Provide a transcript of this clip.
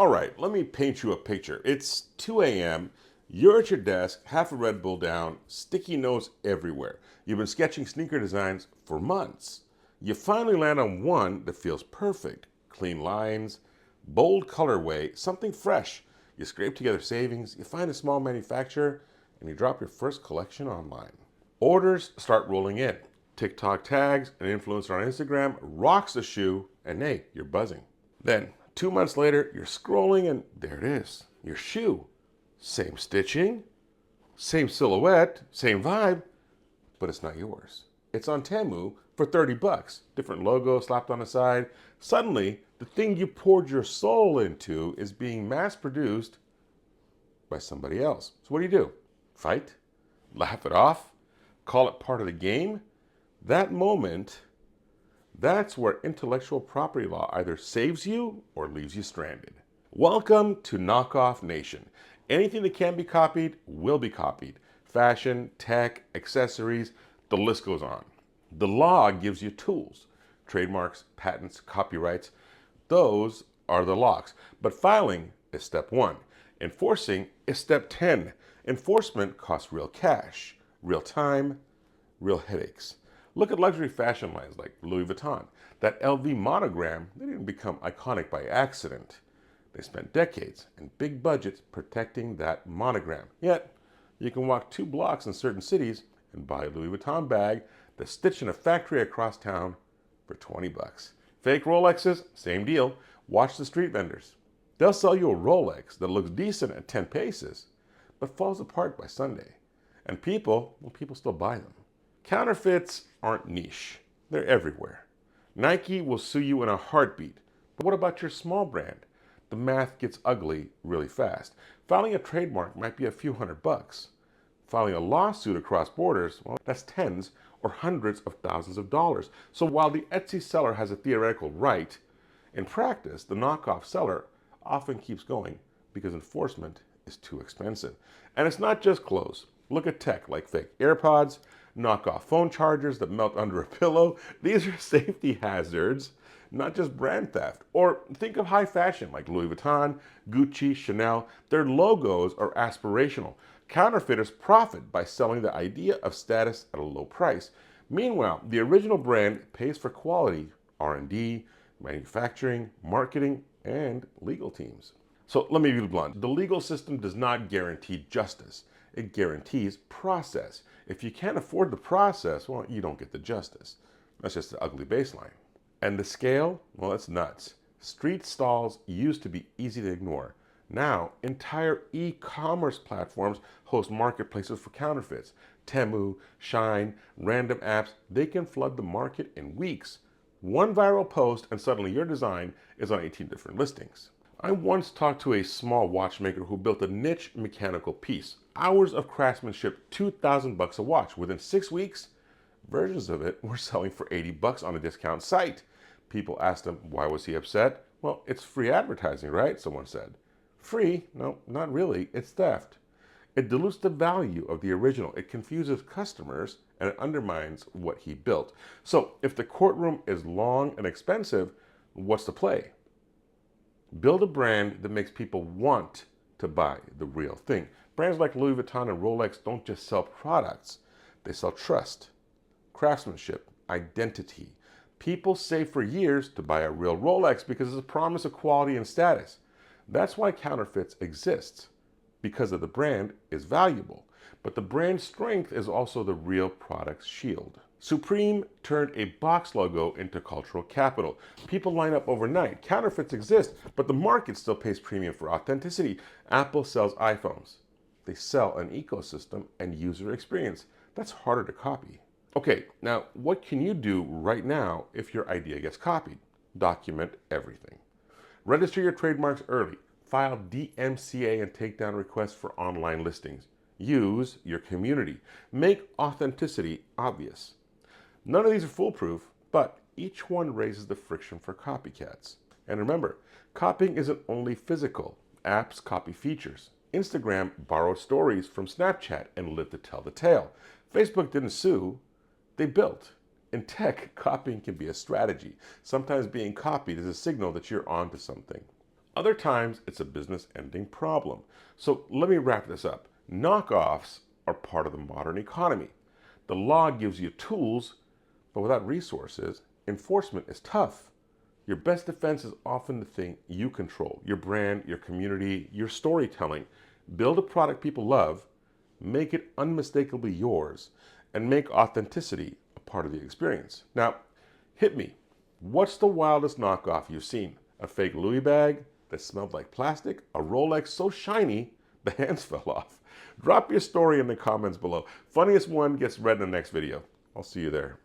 All right, let me paint you a picture. It's 2 a.m. You're at your desk, half a Red Bull down, sticky notes everywhere. You've been sketching sneaker designs for months. You finally land on one that feels perfect. Clean lines, bold colorway, something fresh. You scrape together savings, you find a small manufacturer, and you drop your first collection online. Orders start rolling in. TikTok tags, an influencer on Instagram rocks the shoe, and hey, you're buzzing. Then, 2 months later, you're scrolling and there it is, your shoe. Same stitching, same silhouette, same vibe, but it's not yours. It's on Temu for 30 bucks. Different logo slapped on the side. Suddenly, the thing you poured your soul into is being mass produced by somebody else. So what do? Fight? Laugh it off? Call it part of the game? That moment, that's where intellectual property law either saves you or leaves you stranded. Welcome to Knockoff Nation. Anything that can be copied will be copied. Fashion, tech, accessories, the list goes on. The law gives you tools. Trademarks, patents, copyrights, those are the locks. But filing is step 1. Enforcing is step 10. Enforcement costs real cash, real time, real headaches. Look at luxury fashion lines like Louis Vuitton. That LV monogram, they didn't become iconic by accident. They spent decades and big budgets protecting that monogram. Yet, you can walk 2 blocks in certain cities and buy a Louis Vuitton bag that's stitched in a factory across town for 20 bucks. Fake Rolexes, same deal. Watch the street vendors. They'll sell you a Rolex that looks decent at 10 paces, but falls apart by Sunday. And people still buy them. Counterfeits aren't niche. They're everywhere. Nike will sue you in a heartbeat. But what about your small brand? The math gets ugly really fast. Filing a trademark might be a few $100. Filing a lawsuit across borders, well, that's tens or hundreds of thousands of dollars. So while the Etsy seller has a theoretical right, in practice, the knockoff seller often keeps going because enforcement is too expensive. And it's not just clothes. Look at tech like fake AirPods, knockoff phone chargers that melt under a pillow. These are safety hazards, not just brand theft. Or think of high fashion like Louis Vuitton, Gucci, Chanel. Their logos are aspirational. Counterfeiters profit by selling the idea of status at a low price. Meanwhile, the original brand pays for quality, R&D, manufacturing, marketing, and legal teams. So let me be blunt. The legal system does not guarantee justice. It guarantees process. If you can't afford the process, well, you don't get the justice. That's just the ugly baseline. And the scale, well, it's nuts. Street stalls used to be easy to ignore. Now, entire e-commerce platforms host marketplaces for counterfeits. Temu, Shein, random apps, they can flood the market in weeks. One viral post and suddenly your design is on 18 different listings. I once talked to a small watchmaker who built a niche mechanical piece. Hours of craftsmanship, 2,000 bucks a watch. Within 6 weeks, versions of it were selling for 80 bucks on a discount site. People asked him, why was he upset? Well, it's free advertising, right? Someone said. Free? No, not really. It's theft. It dilutes the value of the original. It confuses customers and it undermines what he built. So if the courtroom is long and expensive, what's the play? Build a brand that makes people want to buy the real thing. Brands like Louis Vuitton and Rolex don't just sell products. They sell trust, craftsmanship, identity. People save for years to buy a real Rolex because it's a promise of quality and status. That's why counterfeits exists, because of the brand is valuable. But the brand strength is also the real product's shield. Supreme turned a box logo into cultural capital. People line up overnight. Counterfeits exist, but the market still pays premium for authenticity. Apple sells iPhones. They sell an ecosystem and user experience. That's harder to copy. Okay, now what can you do right now if your idea gets copied? Document everything. Register your trademarks early. File DMCA and takedown requests for online listings. Use your community. Make authenticity obvious. None of these are foolproof, but each one raises the friction for copycats. And remember, copying isn't only physical. Apps copy features. Instagram borrowed stories from Snapchat and lived to tell the tale. Facebook didn't sue, they built. In tech, copying can be a strategy. Sometimes being copied is a signal that you're onto something. Other times, it's a business-ending problem. So let me wrap this up. Knockoffs are part of the modern economy. The law gives you tools, but without resources, enforcement is tough. Your best defense is often the thing you control, your brand, your community, your storytelling. Build a product people love, make it unmistakably yours, and make authenticity a part of the experience. Now, hit me. What's the wildest knockoff you've seen? A fake Louis bag that smelled like plastic? A Rolex so shiny the hands fell off? Drop your story in the comments below. Funniest one gets read in the next video. I'll see you there.